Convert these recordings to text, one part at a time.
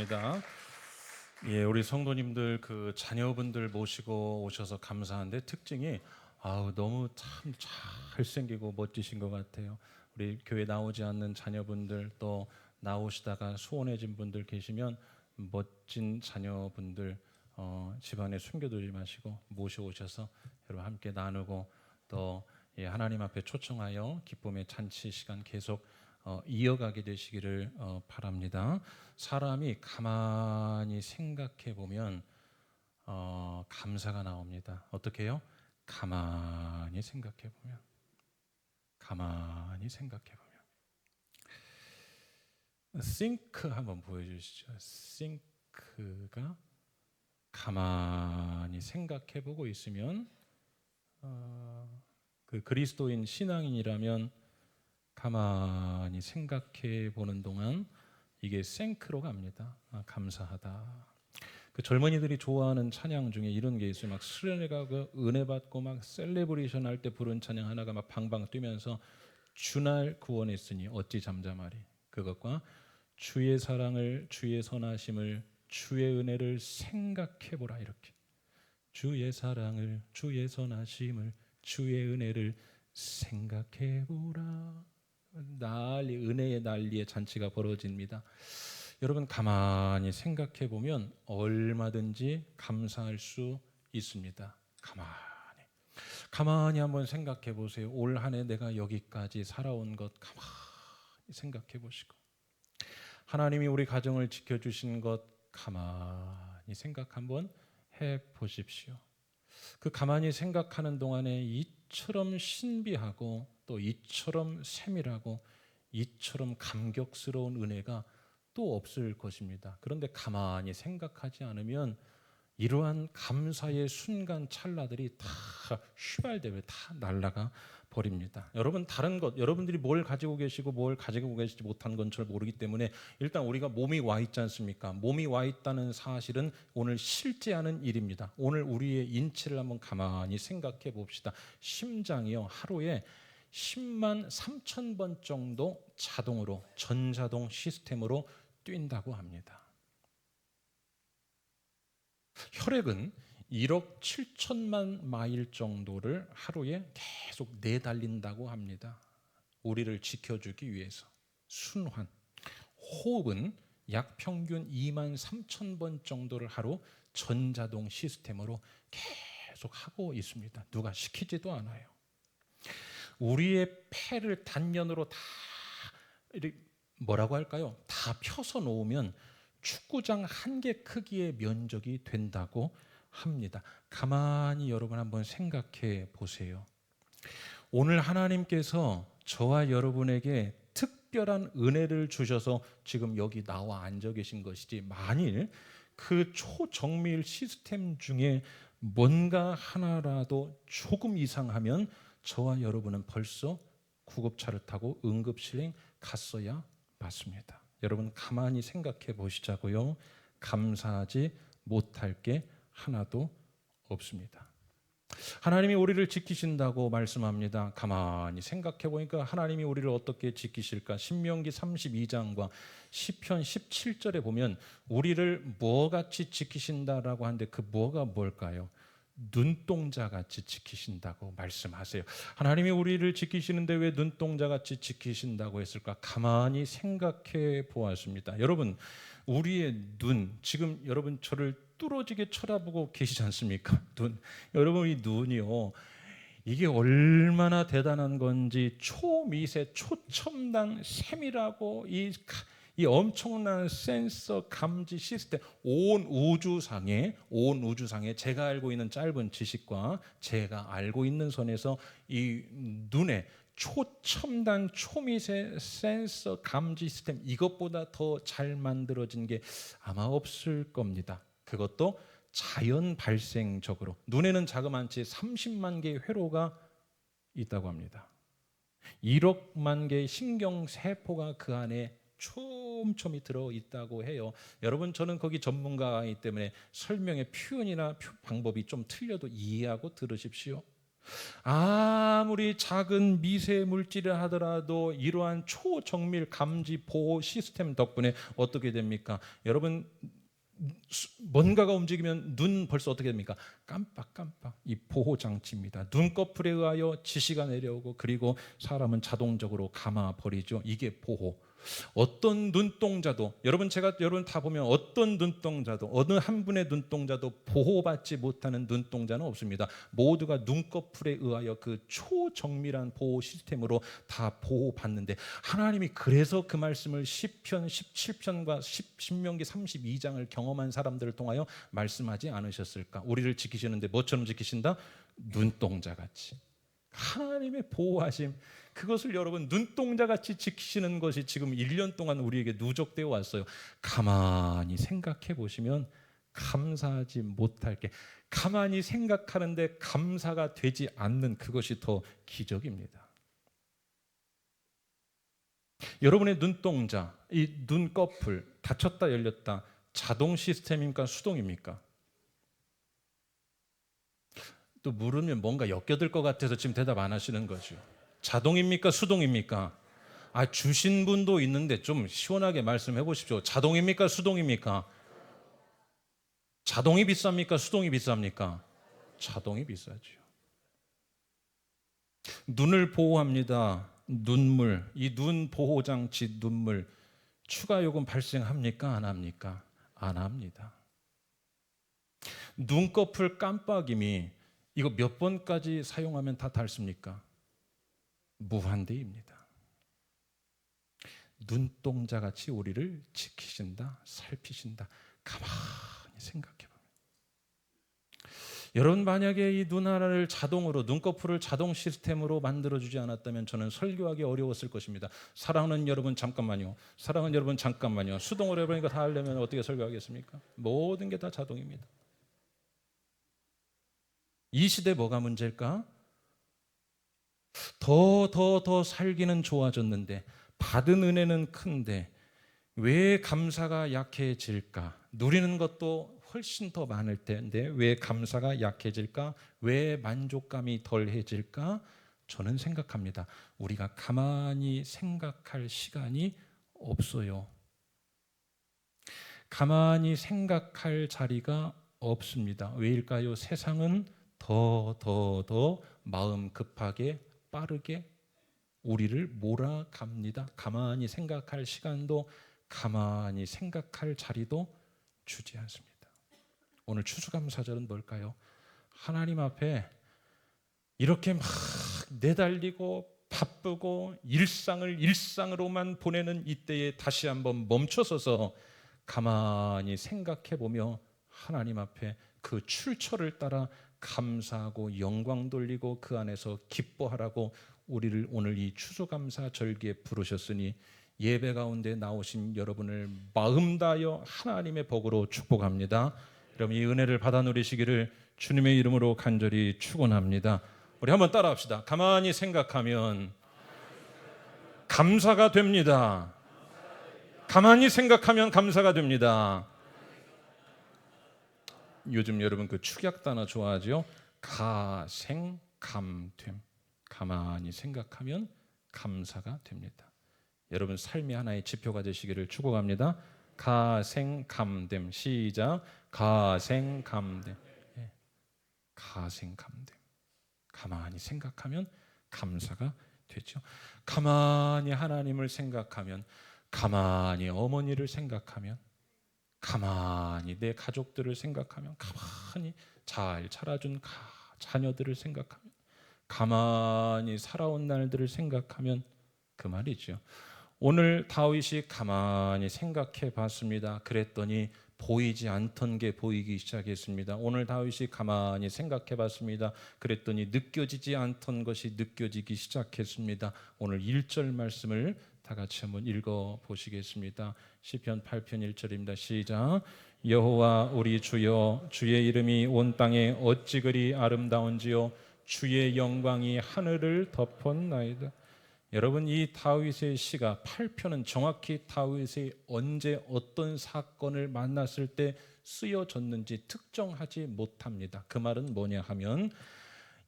반갑습니다. 예, 우리 성도님들 그 자녀분들 모시고 오셔서 감사한데 특징이 너무 참 잘생기고 멋지신 것 같아요. 우리 교회 나오지 않는 자녀분들 또 나오시다가 소원해진 분들 계시면 멋진 자녀분들 집안에 숨겨두지 마시고 모셔오셔서 여러분 함께 나누고 또 하나님 앞에 초청하여 기쁨의 잔치 시간 계속 이어가게 되시기를 바랍니다. 사람이 가만히 생각해 보면 감사가 나옵니다. 어떻게 해요? 가만히 생각해 보면, 가만히 생각해 보면. think 한번 보여주시죠. think가 가만히 생각해 보고 있으면 그 그리스도인 신앙인이라면 가만히 생각해 보는 동안 이게 생크로 갑니다. 감사하다. 그 젊은이들이 좋아하는 찬양 중에 이런 게 있어요. 막 수련회가 그 은혜 받고 막 셀레브레이션 할 때 부른 찬양 하나가 막 방방 뛰면서 주날 구원했으니 어찌 잠잠하리. 그것과 주의 사랑을, 주의 선하심을, 주의 은혜를 생각해 보라 이렇게. 주의 사랑을, 주의 선하심을, 주의 은혜를 생각해 보라. 난리, 은혜의 난리의 잔치가 벌어집니다. 여러분 가만히 생각해 보면 얼마든지 감사할 수 있습니다. 가만히 한번 생각해 보세요. 올 한 해 내가 여기까지 살아온 것 가만히 생각해 보시고, 하나님이 우리 가정을 지켜주신 것 가만히 생각 한번 해 보십시오. 그 가만히 생각하는 동안에 이처럼 신비하고 또 이처럼 세밀하고 이처럼 감격스러운 은혜가 또 없을 것입니다. 그런데 가만히 생각하지 않으면 이러한 감사의 순간 찰나들이 다 휘발되고 다 날아가 버립니다. 여러분 다른 것, 여러분들이 뭘 가지고 계시고 뭘 가지고 계시지 못한 건 잘 모르기 때문에 일단 우리가 몸이 와 있지 않습니까? 몸이 와 있다는 사실은 오늘 실제하는 일입니다. 오늘 우리의 인체를 한번 가만히 생각해 봅시다. 심장이요 하루에 10만 3천 번 정도 자동으로 전자동 시스템으로 뛴다고 합니다. 혈액은 1억 7천만 마일 정도를 하루에 계속 내달린다고 합니다. 우리를 지켜주기 위해서. 순환. 호흡은 약 평균 2만 3천 번 정도를 하루 전자동 시스템으로 계속 하고 있습니다. 누가 시키지도 않아요. 우리의 폐를 단연으로 다 뭐라고 할까요? 다 펴서 놓으면 축구장 한 개 크기의 면적이 된다고 합니다. 가만히 여러분 한번 생각해 보세요. 오늘 하나님께서 저와 여러분에게 특별한 은혜를 주셔서 지금 여기 나와 앉아 계신 것이지, 만일 그 초정밀 시스템 중에 뭔가 하나라도 조금 이상하면 저와 여러분은 벌써 구급차를 타고 응급실에 갔어야 맞습니다. 여러분 가만히 생각해 보시자고요. 감사하지 못할 게 하나도 없습니다. 하나님이 우리를 지키신다고 말씀합니다. 가만히 생각해 보니까 하나님이 우리를 어떻게 지키실까? 신명기 32장과 시편 17절에 보면 우리를 뭐같이 지키신다라고 하는데 그 뭐가 뭘까요? 눈동자같이 지키신다고 말씀하세요. 하나님이 우리를 지키시는데 왜 눈동자같이 지키신다고 했을까? 가만히 생각해 보았습니다. 여러분 우리의 눈, 지금 여러분 저를 뚫어지게 쳐다보고 계시지 않습니까? 여러분 이 눈이요, 이게 얼마나 대단한 건지 초미세 초첨단 세밀하고 이 엄청난 센서 감지 시스템, 온 우주상에 제가 알고 있는 짧은 지식과 제가 알고 있는 선에서 이 눈에 초첨단 초미세 센서 감지 시스템, 이것보다 더 잘 만들어진 게 아마 없을 겁니다. 그것도 자연 발생적으로. 눈에는 자그마치 30만 개의 회로가 있다고 합니다. 1억만 개의 신경세포가 그 안에 촘촘히 들어있다고 해요. 여러분 저는 거기 전문가이기 때문에 설명의 표현이나 방법이 좀 틀려도 이해하고 들으십시오. 아무리 작은 미세 물질을 하더라도 이러한 초정밀 감지 보호 시스템 덕분에 어떻게 됩니까? 여러분, 뭔가가 움직이면 눈 벌써 어떻게 됩니까? 깜빡깜빡. 이 보호 장치입니다. 눈꺼풀에 의하여 지시가 내려오고, 그리고 사람은 자동적으로 감아 버리죠. 이게 보호. 어떤 눈동자도, 제가 여러분 다 보면 어떤 눈동자도, 어느 한 분의 눈동자도 보호받지 못하는 눈동자는 없습니다. 모두가 눈꺼풀에 의하여 그 초정밀한 보호 시스템으로 다 보호받는데, 하나님이 그래서 그 말씀을 시편 17편과 신명기 32장을 경험한 사람들을 통하여 말씀하지 않으셨을까? 우리를 지키시는데 뭐처럼 지키신다? 눈동자같이. 하나님의 보호하심, 그것을 여러분 눈동자같이 지키시는 것이 지금 1년 동안 우리에게 누적되어 왔어요. 가만히 생각해 보시면 감사하지 못할 게, 가만히 생각하는데 감사가 되지 않는 그것이 더 기적입니다. 여러분의 눈동자, 이 눈꺼풀 닫혔다 열렸다 자동 시스템입니까? 수동입니까? 또 물으면 뭔가 엮여들 것 같아서 지금 대답 안 하시는 거죠. 자동입니까? 수동입니까? 주신 분도 있는데 좀 시원하게 말씀해 보십시오. 자동입니까? 수동입니까? 자동이 비쌉니까? 수동이 비쌉니까? 자동이 비싸죠. 눈을 보호합니다. 눈물, 이 눈 보호 장치 눈물 추가 요금 발생합니까? 안 합니까? 안 합니다. 눈꺼풀 깜빡임이 이거 몇 번까지 사용하면 다 닳습니까? 무한대입니다. 눈동자같이 우리를 지키신다, 살피신다. 가만히 생각해 보면, 여러분 만약에 이 눈 하나를 자동으로, 눈꺼풀을 자동 시스템으로 만들어주지 않았다면 저는 설교하기 어려웠을 것입니다. 사랑하는 여러분 잠깐만요. 사랑하는 여러분 잠깐만요. 수동으로 해보니까 다 하려면 어떻게 설교하겠습니까? 모든 게 다 자동입니다. 이 시대 뭐가 문제일까? 더 살기는 좋아졌는데, 받은 은혜는 큰데 왜 감사가 약해질까? 누리는 것도 훨씬 더 많을 텐데 왜 감사가 약해질까? 왜 만족감이 덜해질까? 저는 생각합니다. 우리가 가만히 생각할 시간이 없어요. 가만히 생각할 자리가 없습니다. 왜일까요? 세상은 더 마음 급하게 빠르게 우리를 몰아갑니다. 가만히 생각할 시간도, 가만히 생각할 자리도 주지 않습니다. 오늘 추수감사절은 뭘까요? 하나님 앞에 이렇게 막 내달리고 바쁘고 일상을 일상으로만 보내는 이때에 다시 한번 멈춰서서 가만히 생각해 보며 하나님 앞에 그 출처를 따라 감사하고 영광 돌리고 그 안에서 기뻐하라고 우리를 오늘 이 추수감사 절기에 부르셨으니, 예배 가운데 나오신 여러분을 마음 다하여 하나님의 복으로 축복합니다. 여러분 이 은혜를 받아 누리시기를 주님의 이름으로 간절히 축원합니다. 우리 한번 따라합시다. 가만히 생각하면 감사가 됩니다. 가만히 생각하면 감사가 됩니다. 요즘 여러분 그 축약 단어 좋아하죠? 가생감됨. 가만히 생각하면 감사가 됩니다. 여러분 삶의 하나의 지표가 되시기를 축복합니다. 가생감됨. 시작. 가생감됨. 예. 가생감됨. 가만히 생각하면 감사가 되죠. 가만히 하나님을 생각하면, 가만히 어머니를 생각하면, 가만히 내 가족들을 생각하면, 가만히 잘 자라준 자녀들을 생각하면, 가만히 살아온 날들을 생각하면, 그 말이죠. 오늘 다윗이 가만히 생각해 봤습니다. 그랬더니 보이지 않던 게 보이기 시작했습니다. 오늘 다윗이 가만히 생각해 봤습니다. 그랬더니 느껴지지 않던 것이 느껴지기 시작했습니다. 오늘 1절 말씀을 다 같이 한번 읽어 보시겠습니다. 시편 8편 1절입니다. 시작. 여호와 우리 주여, 주의 이름이 온 땅에 어찌 그리 아름다운지요, 주의 영광이 하늘을 덮었나이다. 여러분 이 다윗의 시가 8편은 정확히 다윗이 언제 어떤 사건을 만났을 때 쓰여졌는지 특정하지 못합니다. 그 말은 뭐냐 하면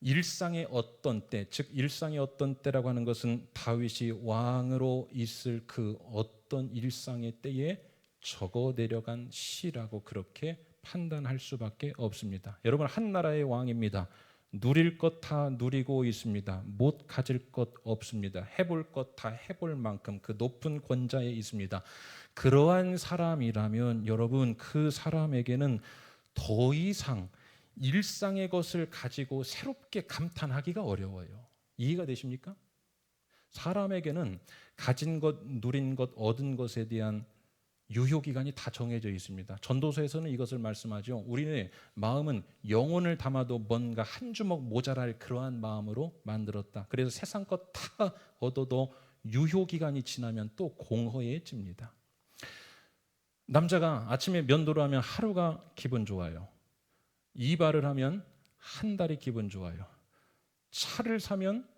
일상의 어떤 때, 즉 일상의 어떤 때라고 하는 것은 다윗이 왕으로 있을 그 어떤 일상의 때에 적어 내려간 시라고 그렇게 판단할 수밖에 없습니다. 여러분, 한 나라의 왕입니다. 누릴 것 다 누리고 있습니다. 못 가질 것 없습니다. 해볼 것 다 해볼 만큼 그 높은 권좌에 있습니다. 그러한 사람이라면 여러분, 그 사람에게는 더 이상 일상의 것을 가지고 새롭게 감탄하기가 어려워요. 이해가 되십니까? 사람에게는 가진 것, 누린 것, 얻은 것에 대한 유효기간이 다 정해져 있습니다. 전도서에서는 이것을 말씀하죠. 우리의 마음은 영혼을 담아도 뭔가 한 주먹 모자랄 그러한 마음으로 만들었다. 그래서 세상 것 다 얻어도 유효기간이 지나면 또 공허해집니다. 남자가 아침에 면도를 하면 하루가 기분 좋아요. 이발을 하면 한 달이 기분 좋아요. 차를 사면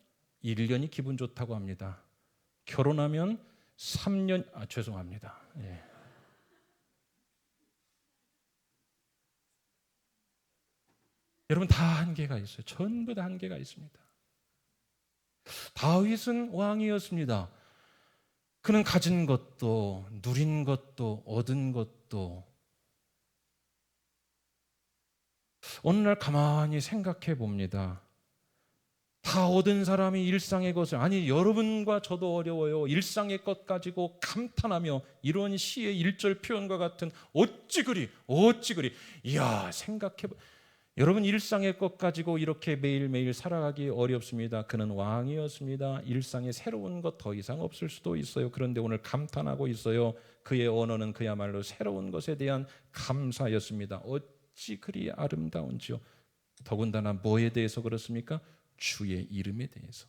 1년이 기분 좋다고 합니다. 결혼하면 3년, 죄송합니다. 예. 여러분, 다 한계가 있어요. 전부 다 한계가 있습니다. 다윗은 왕이었습니다. 그는 가진 것도 누린 것도 얻은 것도 어느 날 가만히 생각해 봅니다. 다 얻은 사람이 일상의 것을, 아니 여러분과 저도 어려워요. 일상의 것 가지고 감탄하며 이런 시의 1절 표현과 같은 어찌 그리 이야, 생각해 여러분, 일상의 것 가지고 이렇게 매일매일 살아가기 어렵습니다. 그는 왕이었습니다. 일상에 새로운 것 더 이상 없을 수도 있어요. 그런데 오늘 감탄하고 있어요. 그의 언어는 그야말로 새로운 것에 대한 감사였습니다. 어찌 그리 아름다운지요. 더군다나 뭐에 대해서 그렇습니까? 주의 이름에 대해서.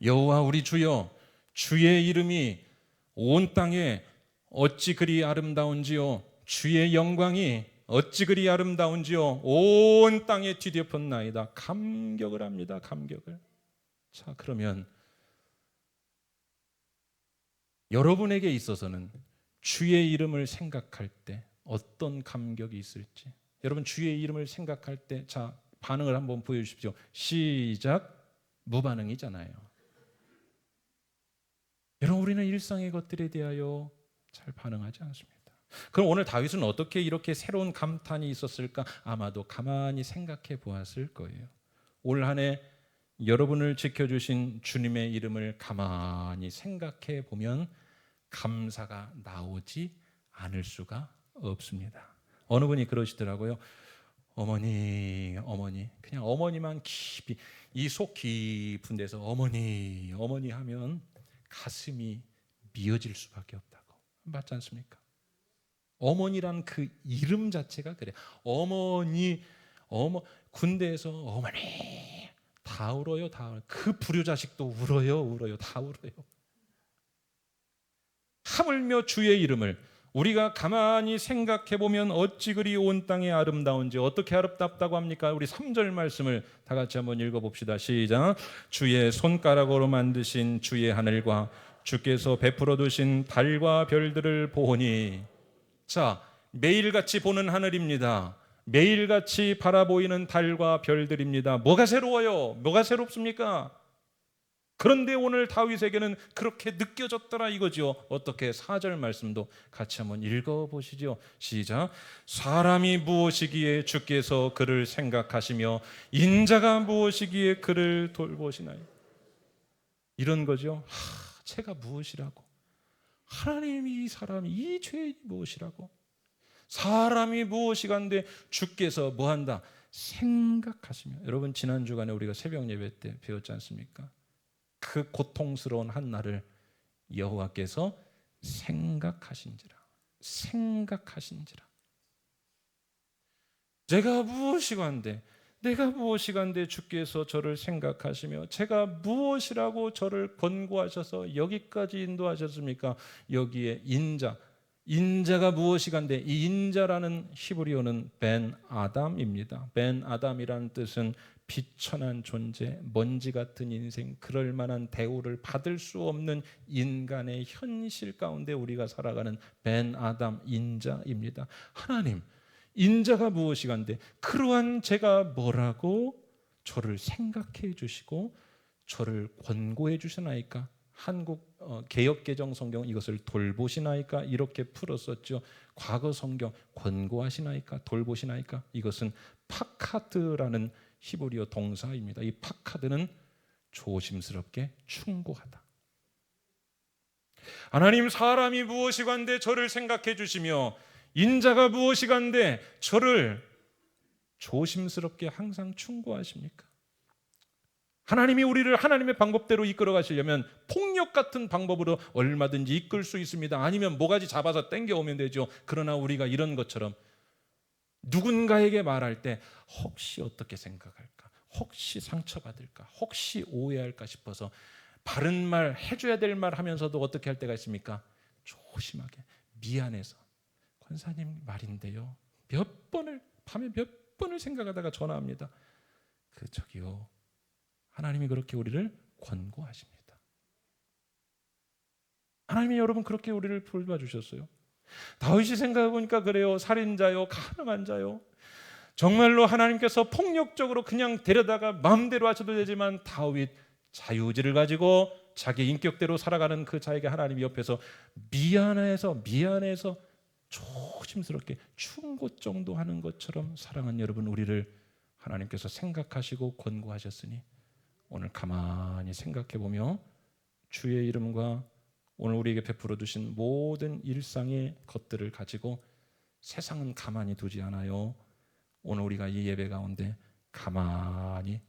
여호와 우리 주여, 주의 이름이 온 땅에 어찌 그리 아름다운지요. 주의 영광이 어찌 그리 아름다운지요. 온 땅에 뒤덮었나이다. 감격을 합니다. 감격을. 자, 그러면 여러분에게 있어서는 주의 이름을 생각할 때 어떤 감격이 있을지, 여러분 주의 이름을 생각할 때, 자, 반응을 한번 보여주십시오. 시작. 무반응이잖아요. 여러분, 우리는 일상의 것들에 대하여 잘 반응하지 않습니다. 그럼 오늘 다윗은 어떻게 이렇게 새로운 감탄이 있었을까? 아마도 가만히 생각해 보았을 거예요. 올 한 해 여러분을 지켜주신 주님의 이름을 가만히 생각해 보면 감사가 나오지 않을 수가 없습니다. 어느 분이 그러시더라고요. 어머니, 그냥 어머니만 깊이, 이 속 깊은 데서 어머니 하면 가슴이 미어질 수밖에 없다고. 맞지 않습니까? 어머니란 그 이름 자체가 그래. 군대에서 어머니 다 울어요, 다 울어요. 그 불효자식도 울어요, 다 울어요. 하물며 주의 이름을 우리가 가만히 생각해 보면 어찌 그리 온 땅에 아름다운지. 어떻게 아름답다고 합니까? 우리 3절 말씀을 다 같이 한번 읽어봅시다. 시작. 주의 손가락으로 만드신 주의 하늘과 주께서 베풀어 두신 달과 별들을 보니. 자, 매일같이 보는 하늘입니다. 매일같이 바라보이는 달과 별들입니다. 뭐가 새로워요? 뭐가 새롭습니까? 그런데 오늘 다윗에게는 그렇게 느껴졌더라 이거죠. 어떻게? 4절 말씀도 같이 한번 읽어보시죠. 시작. 사람이 무엇이기에 주께서 그를 생각하시며 인자가 무엇이기에 그를 돌보시나요? 이런 거죠. 제가 무엇이라고, 하나님이 이 사람이 이 죄인이 무엇이라고, 사람이 무엇이간데 주께서 뭐한다? 생각하시며. 여러분, 지난 주간에 우리가 새벽 예배 때 배웠지 않습니까? 그 고통스러운 한 날을 여호와께서 생각하신지라. 내가 무엇이간데 주께서 저를 생각하시며 제가 무엇이라고 저를 권고하셔서 여기까지 인도하셨습니까? 여기에 인자가 무엇이간데, 이 인자라는 히브리어는 벤 아담입니다. 벤 아담이라는 뜻은 비천한 존재, 먼지 같은 인생, 그럴 만한 대우를 받을 수 없는 인간의 현실 가운데 우리가 살아가는 벤 아담, 인자입니다. 하나님, 인자가 무엇이간데 그러한 제가 뭐라고 저를 생각해 주시고 저를 권고해 주시나이까? 한국 개역개정 성경 이것을 돌보시나이까? 이렇게 풀었었죠. 과거 성경 권고하시나이까? 돌보시나이까? 이것은 파카드라는 히브리어 동사입니다. 이 파카드는 조심스럽게 충고하다. 하나님, 사람이 무엇이간데 저를 생각해 주시며 인자가 무엇이간데 저를 조심스럽게 항상 충고하십니까? 하나님이 우리를 하나님의 방법대로 이끌어 가시려면 폭력 같은 방법으로 얼마든지 이끌 수 있습니다. 아니면 모가지 잡아서 땡겨오면 되죠. 그러나 우리가 이런 것처럼 누군가에게 말할 때 혹시 어떻게 생각할까? 혹시 상처받을까? 혹시 오해할까 싶어서 바른 말, 해줘야 될 말 하면서도 어떻게 할 때가 있습니까? 조심하게, 미안해서 권사님 말인데요, 밤에 몇 번을 생각하다가 전화합니다. 저기요, 하나님이 그렇게 우리를 권고하십니다. 하나님이 여러분 그렇게 우리를 돌봐주셨어요. 다윗이 생각해보니까 그래요. 살인자요, 가늠한 자요. 정말로 하나님께서 폭력적으로 그냥 데려다가 마음대로 하셔도 되지만 다윗 자유의지를 가지고 자기 인격대로 살아가는 그 자에게 하나님이 옆에서 미안해서 조심스럽게 충고 정도 하는 것처럼 사랑하는 여러분, 우리를 하나님께서 생각하시고 권고하셨으니 오늘 가만히 생각해보며 주의 이름과 오늘 우리에게 베풀어 주신 모든 일상의 것들을 가지고 세상은 가만히 두지 않아요. 오늘 우리가 이 예배 가운데 가만히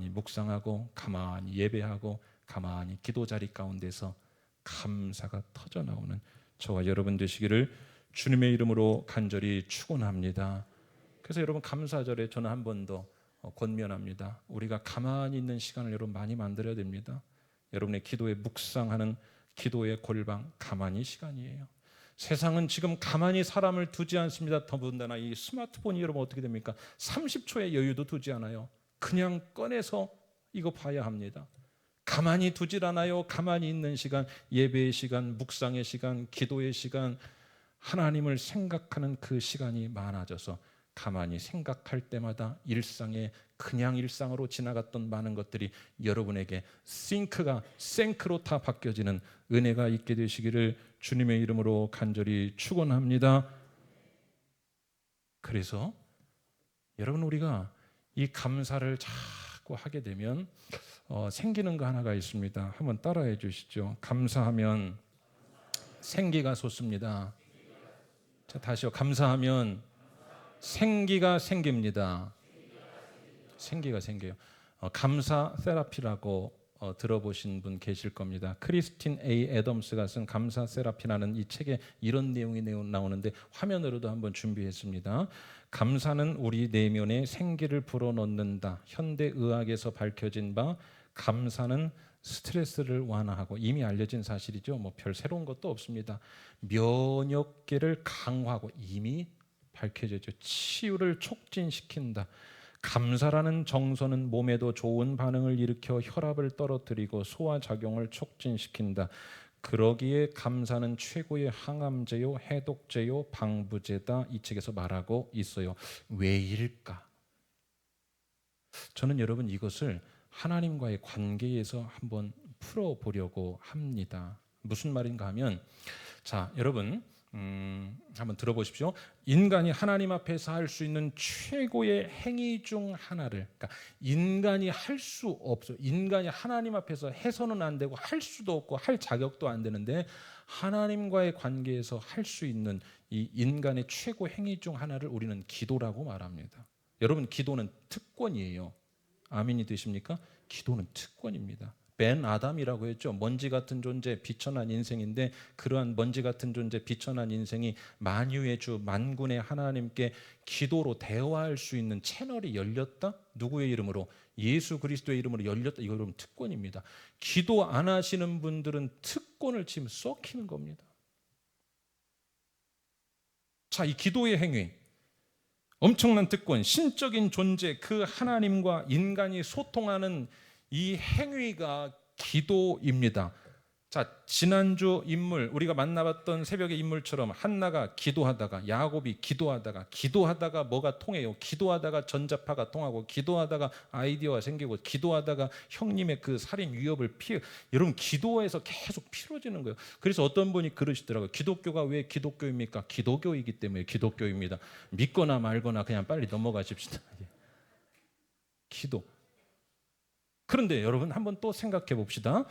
묵상하고 가만히 예배하고 가만히 기도 자리 가운데서 감사가 터져 나오는 저와 여러분 되시기를 주님의 이름으로 간절히 축원합니다. 그래서 여러분 감사절에 저는 한 번 더 권면합니다. 우리가 가만히 있는 시간을 여러분 많이 만들어야 됩니다. 여러분의 기도에 묵상하는 기도의 골방, 가만히 시간이에요. 세상은 지금 가만히 사람을 두지 않습니다. 더군다나 이 스마트폰이 여러분 어떻게 됩니까? 30초의 여유도 두지 않아요. 그냥 꺼내서 이거 봐야 합니다. 가만히 두질 않아요. 가만히 있는 시간, 예배의 시간, 묵상의 시간, 기도의 시간, 하나님을 생각하는 그 시간이 많아져서 가만히 생각할 때마다 일상에 그냥 일상으로 지나갔던 많은 것들이 여러분에게 생크로 다 바뀌어지는 은혜가 있게 되시기를 주님의 이름으로 간절히 축원합니다. 그래서 여러분, 우리가 이 감사를 자꾸 하게 되면 생기는 거 하나가 있습니다. 한번 따라해 주시죠. 감사하면 생기가 솟습니다. 자, 다시요. 감사하면 생기가 생깁니다. 생기가 생겨요. 감사 세라피라고 들어보신 분 계실 겁니다. 크리스틴 A. 애덤스가 쓴 감사 세라피라는 이 책에 이런 내용이 나오는데 화면으로도 한번 준비했습니다. 감사는 우리 내면에 생기를 불어넣는다. 현대의학에서 밝혀진 바 감사는 스트레스를 완화하고, 이미 알려진 사실이죠. 뭐 별 새로운 것도 없습니다. 면역계를 강화하고, 이미 밝혀졌죠. 치유를 촉진시킨다. 감사라는 정서는 몸에도 좋은 반응을 일으켜 혈압을 떨어뜨리고 소화작용을 촉진시킨다. 그러기에 감사는 최고의 항암제요, 해독제요, 방부제다. 이 책에서 말하고 있어요. 왜일까? 저는 여러분 이것을 하나님과의 관계에서 한번 풀어보려고 합니다. 무슨 말인가 하면, 자, 여러분 한번 들어보십시오. 인간이 하나님 앞에서 할 수 있는 최고의 행위 중 하나를, 그러니까 인간이 할 수 없어. 인간이 하나님 앞에서 해서는 안 되고 할 수도 없고 할 자격도 안 되는데 하나님과의 관계에서 할 수 있는 이 인간의 최고 행위 중 하나를 우리는 기도라고 말합니다. 여러분, 기도는 특권이에요. 아멘이 되십니까? 기도는 특권입니다. 벤 아담이라고 했죠. 먼지 같은 존재, 비천한 인생인데 그러한 먼지 같은 존재, 비천한 인생이 만유의 주, 만군의 하나님께 기도로 대화할 수 있는 채널이 열렸다? 누구의 이름으로? 예수 그리스도의 이름으로 열렸다. 이거 여러분 특권입니다. 기도 안 하시는 분들은 특권을 지금 썩히는 겁니다. 자, 이 기도의 행위, 엄청난 특권, 신적인 존재, 그 하나님과 인간이 소통하는 이 행위가 기도입니다. 자, 지난주 인물, 우리가 만나봤던 새벽의 인물처럼 한나가 기도하다가, 야곱이 기도하다가 뭐가 통해요. 기도하다가 전자파가 통하고, 기도하다가 아이디어가 생기고, 기도하다가 형님의 그 살인 위협을 피해. 여러분, 기도에서 계속 피로지는 거예요. 그래서 어떤 분이 그러시더라고요. 기독교가 왜 기독교입니까? 기독교이기 때문에 기독교입니다. 믿거나 말거나 그냥 빨리 넘어가십시다. 기도. 그런데 여러분, 한번 또 생각해 봅시다.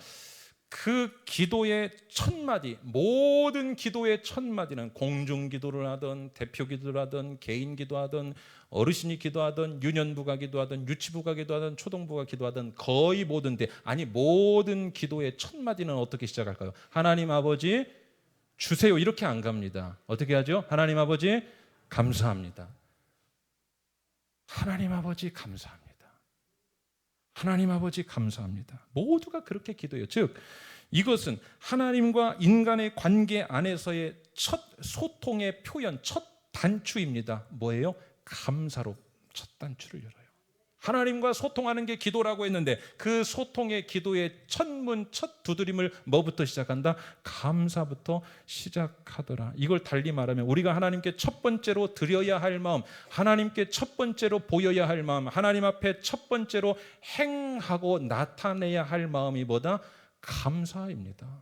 그 기도의 첫 마디, 모든 기도의 첫 마디는 공중 기도를 하든 대표 기도를 하든 개인 기도하든 어르신이 기도하든 유년부가 기도하든 유치부가 기도하든 초등부가 기도하든 거의 모든 기도의 첫 마디는 어떻게 시작할까요? 하나님 아버지 주세요, 이렇게 안 갑니다. 어떻게 하죠? 하나님 아버지 감사합니다. 하나님 아버지 감사합니다. 하나님 아버지 감사합니다. 모두가 그렇게 기도해요. 즉, 이것은 하나님과 인간의 관계 안에서의 첫 소통의 표현, 첫 단추입니다. 뭐예요? 감사로 첫 단추를 열어요. 하나님과 소통하는 게 기도라고 했는데 그 소통의 기도의 첫 두드림을 뭐부터 시작한다? 감사부터 시작하더라. 이걸 달리 말하면 우리가 하나님께 첫 번째로 드려야 할 마음, 하나님께 첫 번째로 보여야 할 마음, 하나님 앞에 첫 번째로 행하고 나타내야 할 마음이 뭐다? 감사입니다.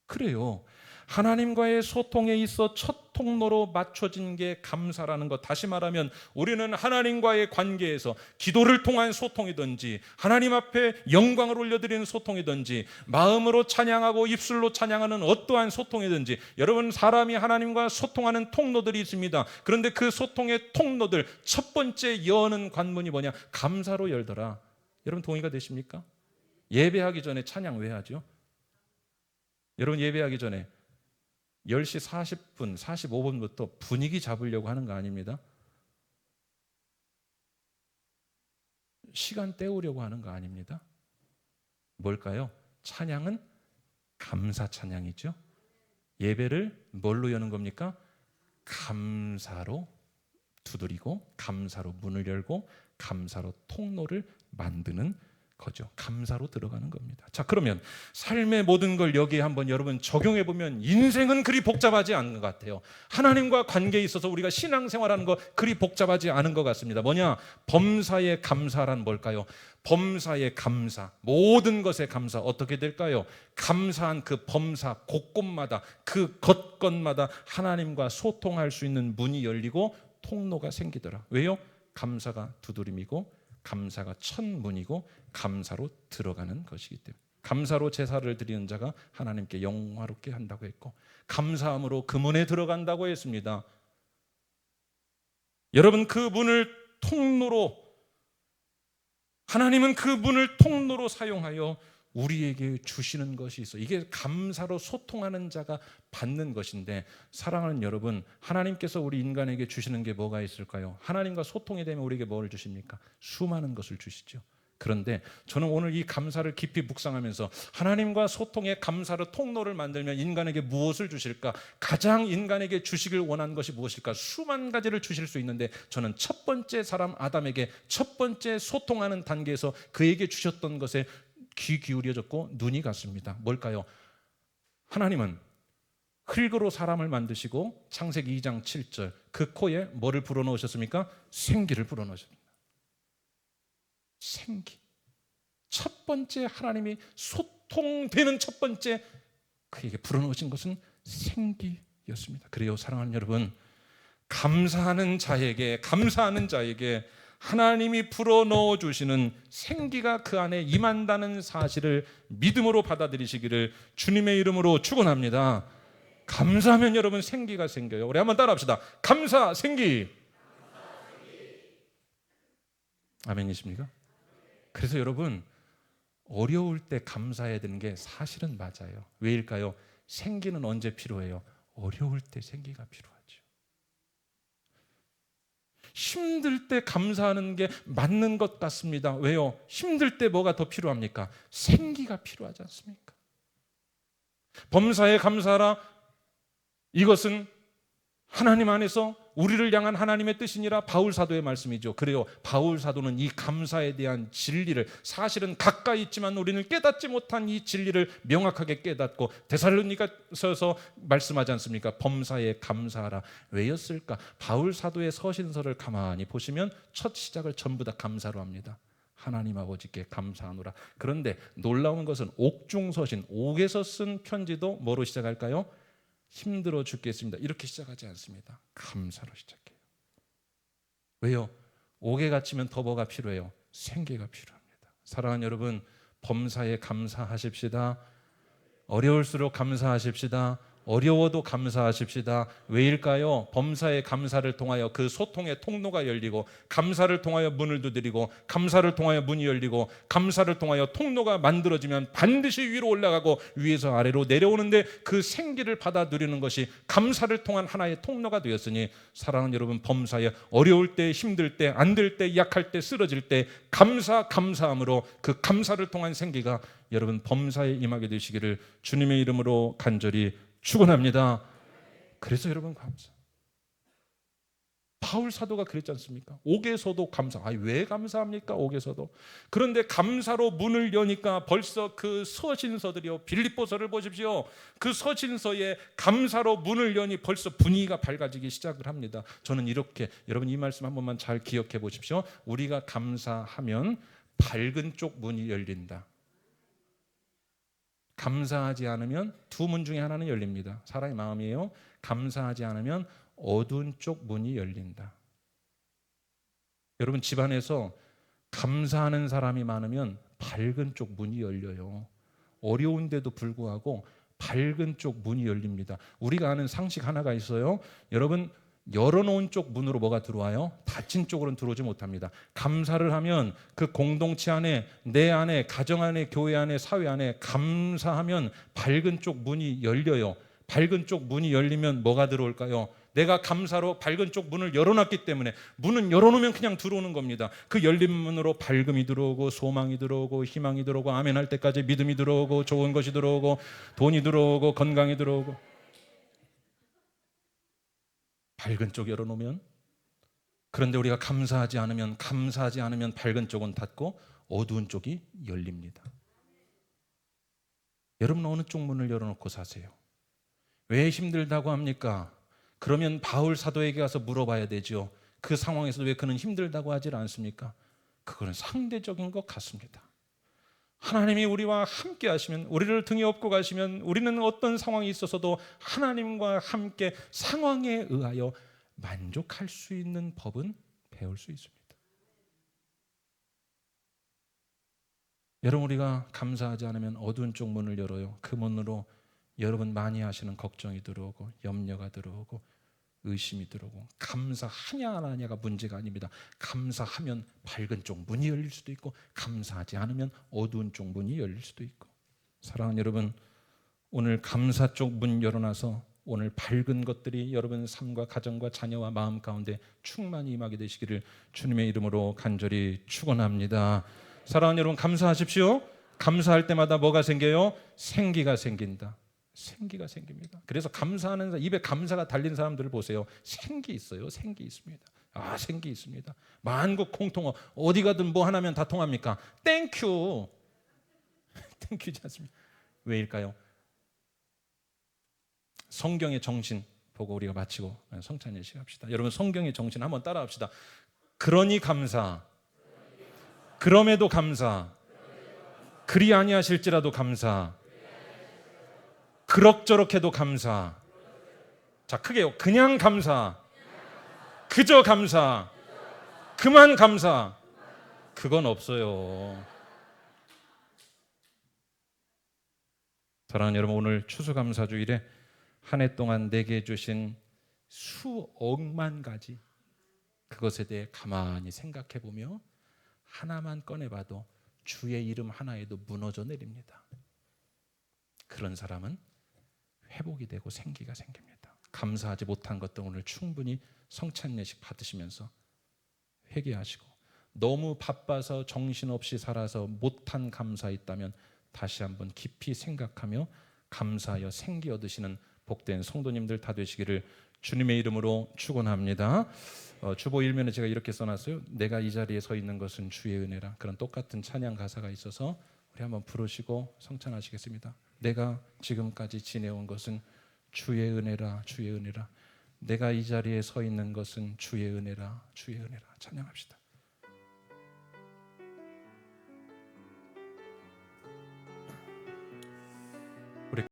그래요. 하나님과의 소통에 있어 첫 통로로 맞춰진 게 감사라는 것. 다시 말하면 우리는 하나님과의 관계에서 기도를 통한 소통이든지 하나님 앞에 영광을 올려드리는 소통이든지 마음으로 찬양하고 입술로 찬양하는 어떠한 소통이든지, 여러분, 사람이 하나님과 소통하는 통로들이 있습니다. 그런데 그 소통의 통로들 첫 번째 여는 관문이 뭐냐? 감사로 열더라. 여러분, 동의가 되십니까? 예배하기 전에 찬양 왜 하죠? 여러분, 예배하기 전에 10시 40분, 45분부터 분위기 잡으려고 하는 거 아닙니다. 시간 때우려고 하는 거 아닙니다. 뭘까요? 찬양은 감사 찬양이죠. 예배를 뭘로 여는 겁니까? 감사로 두드리고, 감사로 문을 열고, 감사로 통로를 만드는 거죠. 감사로 들어가는 겁니다. 자, 그러면 삶의 모든 걸 여기에 한번 여러분 적용해 보면 인생은 그리 복잡하지 않은 것 같아요. 하나님과 관계에 있어서 우리가 신앙생활하는 거 그리 복잡하지 않은 것 같습니다. 뭐냐? 범사의 감사란 뭘까요? 범사의 감사, 모든 것에 감사. 어떻게 될까요? 감사한 그 범사 곳곳마다, 그 것것마다 하나님과 소통할 수 있는 문이 열리고 통로가 생기더라. 왜요? 감사가 두드림이고, 감사가 첫 문이고, 감사로 들어가는 것이기 때문에. 감사로 제사를 드리는 자가 하나님께 영화롭게 한다고 했고, 감사함으로 그 문에 들어간다고 했습니다. 여러분, 그 문을 통로로, 하나님은 그 문을 통로로 사용하여 우리에게 주시는 것이 있어. 이게 감사로 소통하는 자가 받는 것인데, 사랑하는 여러분, 하나님께서 우리 인간에게 주시는 게 뭐가 있을까요? 하나님과 소통이 되면 우리에게 뭘 주십니까? 수많은 것을 주시죠. 그런데 저는 오늘 이 감사를 깊이 묵상하면서 하나님과 소통의 감사로 통로를 만들면 인간에게 무엇을 주실까? 가장 인간에게 주시길 원하는 것이 무엇일까? 수만 가지를 주실 수 있는데, 저는 첫 번째 사람 아담에게 첫 번째 소통하는 단계에서 그에게 주셨던 것에 귀 기울여졌고 눈이 갔습니다. 뭘까요? 하나님은 흙으로 사람을 만드시고 창세기 2장 7절 그 코에 뭐를 불어넣으셨습니까? 생기를 불어넣으셨습니다. 생기. 첫 번째 하나님이 소통되는 첫 번째 그에게 불어넣으신 것은 생기였습니다. 그래요, 사랑하는 여러분, 감사하는 자에게 하나님이 불어넣어 주시는 생기가 그 안에 임한다는 사실을 믿음으로 받아들이시기를 주님의 이름으로 축원합니다. 감사하면 여러분 생기가 생겨요. 우리 한번 따라합시다. 감사, 생기. 아멘이십니까? 그래서 여러분, 어려울 때 감사해야 되는 게 사실은 맞아요. 왜일까요? 생기는 언제 필요해요? 어려울 때 생기가 필요하죠. 힘들 때 감사하는 게 맞는 것 같습니다. 왜요? 힘들 때 뭐가 더 필요합니까? 생기가 필요하지 않습니까? 범사에 감사하라. 이것은 하나님 안에서 우리를 향한 하나님의 뜻이니라 바울 사도의 말씀이죠. 그래요. 바울 사도는 이 감사에 대한 진리를 사실은 가까이 있지만 우리는 깨닫지 못한 이 진리를 명확하게 깨닫고 데살로니가서서 말씀하지 않습니까? 범사에 감사하라. 왜였을까? 바울 사도의 서신서를 가만히 보시면 첫 시작을 전부 다 감사로 합니다. 하나님 아버지께 감사하노라. 그런데 놀라운 것은 옥중서신, 옥에서 쓴 편지도 뭐로 시작할까요? 힘들어 죽겠습니다. 이렇게 시작하지 않습니다. 감사로 시작해요. 왜요? 옥에 갇히면 더 뭐가 필요해요? 생계가 필요합니다. 사랑하는 여러분, 범사에 감사하십시다. 어려울수록 감사하십시다. 어려워도 감사하십시다. 왜일까요? 범사의 감사를 통하여 그 소통의 통로가 열리고, 감사를 통하여 문을 두드리고, 감사를 통하여 문이 열리고, 감사를 통하여 통로가 만들어지면 반드시 위로 올라가고 위에서 아래로 내려오는데 그 생기를 받아 누리는 것이 감사를 통한 하나의 통로가 되었으니, 사랑하는 여러분, 범사에 어려울 때, 힘들 때, 안 될 때, 약할 때, 쓰러질 때 감사함으로 그 감사를 통한 생기가 여러분 범사에 임하게 되시기를 주님의 이름으로 간절히 축원합니다. 그래서 여러분 감사. 바울 사도가 그랬지 않습니까? 옥에서도 감사. 왜 감사합니까? 옥에서도. 그런데 감사로 문을 여니까 벌써 그 서신서들이요, 빌립보서를 보십시오. 그 서신서에 감사로 문을 여니 벌써 분위기가 밝아지기 시작을 합니다. 저는 이렇게, 여러분 이 말씀 한 번만 잘 기억해 보십시오. 우리가 감사하면 밝은 쪽 문이 열린다. 감사하지 않으면 두 문 중에 하나는 열립니다. 사람의 마음이에요. 감사하지 않으면 어두운 쪽 문이 열린다. 여러분 집안에서 감사하는 사람이 많으면 밝은 쪽 문이 열려요. 어려운데도 불구하고 밝은 쪽 문이 열립니다. 우리가 아는 상식 하나가 있어요. 여러분 열어놓은 쪽 문으로 뭐가 들어와요? 닫힌 쪽으로는 들어오지 못합니다. 감사를 하면 그 공동체 안에, 내 안에, 가정 안에, 교회 안에, 사회 안에 감사하면 밝은 쪽 문이 열려요. 밝은 쪽 문이 열리면 뭐가 들어올까요? 내가 감사로 밝은 쪽 문을 열어놨기 때문에, 문은 열어놓으면 그냥 들어오는 겁니다. 그 열린 문으로 밝음이 들어오고, 소망이 들어오고, 희망이 들어오고, 아멘 할 때까지 믿음이 들어오고, 좋은 것이 들어오고, 돈이 들어오고, 건강이 들어오고. 밝은 쪽 열어놓으면. 그런데 우리가 감사하지 않으면 밝은 쪽은 닫고 어두운 쪽이 열립니다. 여러분 어느 쪽 문을 열어놓고 사세요? 왜 힘들다고 합니까? 그러면 바울 사도에게 가서 물어봐야 되죠. 그 상황에서 왜 그는 힘들다고 하질 않습니까? 그거는 상대적인 것 같습니다. 하나님이 우리와 함께 하시면, 우리를 등에 업고 가시면 우리는 어떤 상황이 있어서도 하나님과 함께 상황에 의하여 만족할 수 있는 법은 배울 수 있습니다. 여러분 우리가 감사하지 않으면 어두운 쪽 문을 열어요. 그 문으로 여러분 많이 하시는 걱정이 들어오고, 염려가 들어오고, 의심이 들어오고. 감사하냐 안 하냐가 문제가 아닙니다. 감사하면 밝은 쪽 문이 열릴 수도 있고, 감사하지 않으면 어두운 쪽 문이 열릴 수도 있고. 사랑하는 여러분, 오늘 감사 쪽 문 열어놔서 오늘 밝은 것들이 여러분 삶과 가정과 자녀와 마음 가운데 충만히 임하게 되시기를 주님의 이름으로 간절히 축원합니다. 사랑하는 여러분, 감사하십시오. 감사할 때마다 뭐가 생겨요? 생기가 생긴다. 생기가 생깁니다. 그래서 감사하는, 입에 감사가 달린 사람들을 보세요. 생기 있어요. 생기 있습니다. 생기 있습니다. 만국 공통어. 어디 가든 뭐 하나면 다 통합니까? 땡큐. 땡큐지 않습니까? 왜일까요? 성경의 정신 보고 우리가 마치고 성찬 예식합시다. 여러분 성경의 정신 한번 따라합시다. 그러니 감사, 그럼에도 감사, 그리 아니하실지라도 감사, 그럭저럭 해도 감사. 자, 크게요. 그냥 감사, 그저 감사, 그만 감사. 그건 없어요. 사랑하는 여러분, 오늘 추수감사주일에 한 해 동안 내게 주신 수억만 가지, 그것에 대해 가만히 생각해 보며 하나만 꺼내봐도 주의 이름 하나에도 무너져 내립니다. 그런 사람은 회복이 되고 생기가 생깁니다. 감사하지 못한 것들 오늘 충분히 성찬 예식 받으시면서 회개하시고, 너무 바빠서 정신없이 살아서 못한 감사 있다면 다시 한번 깊이 생각하며 감사하여 생기 얻으시는 복된 성도님들 다 되시기를 주님의 이름으로 축원합니다. 주보 일면에 제가 이렇게 써놨어요. 내가 이 자리에 서 있는 것은 주의 은혜라. 그런 똑같은 찬양 가사가 있어서 우리 한번 부르시고 성찬하시겠습니다. 내가 지금까지 지내온 것은 주의 은혜라, 주의 은혜라. 내가 이 자리에 서 있는 것은 주의 은혜라, 주의 은혜라. 찬양합시다.